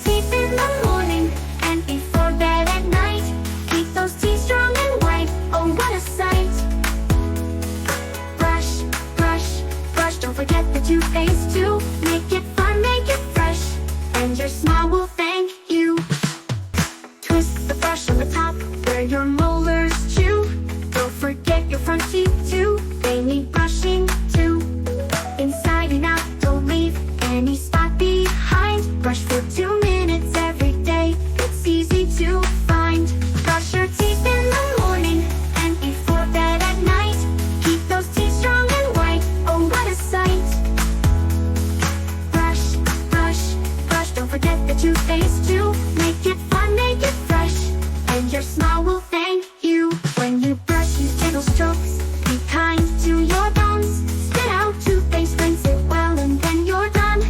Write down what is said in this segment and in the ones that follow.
teeth in the morning and before bed at night. Keep those teeth strong and white, oh what a sight. Brush, brush, brush, don't forget the toothpaste too. Make it fun, make it fresh, and your smile will thank you. Twist the brush on the top where your molars chew. Don't forget your front teeth too, they need brushing too. Inside and out, don't leave any spot behind. Brush for 2 minutes every day, it's easy to find. Brush your teeth in the morning and before bed at night. Keep those teeth strong and white, oh what a sight. Brush, brush, brush, don't forget the toothpaste too. Make it fun, make it fresh, and your smile will thank you. When you brush, use gentle strokes, be kind to your gums. Spit out toothpaste, rinse it well, and then you're done.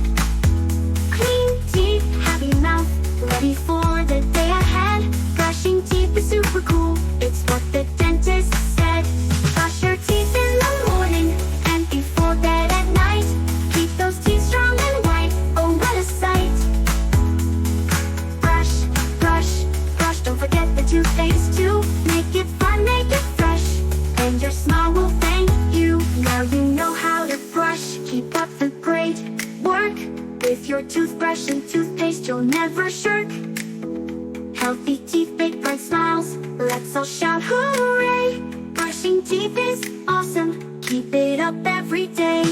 Clean teeth, happy mouth, ready for the day ahead. Brushing teeth is super cool, it's what the dentist said. Brush your teeth in the morning and before bed at night. Keep those teeth strong and white, oh what a sight. Brush, brush, brush, don't forget the toothpaste too. Make it fun, make it fresh, and your smile will thank you. Now you know how to brush, keep up the great work. With your toothbrush and toothpaste you'll never shirk. Healthy teeth, big bright smiles, let's all shout hooray. Brushing teeth is awesome, keep it up every day.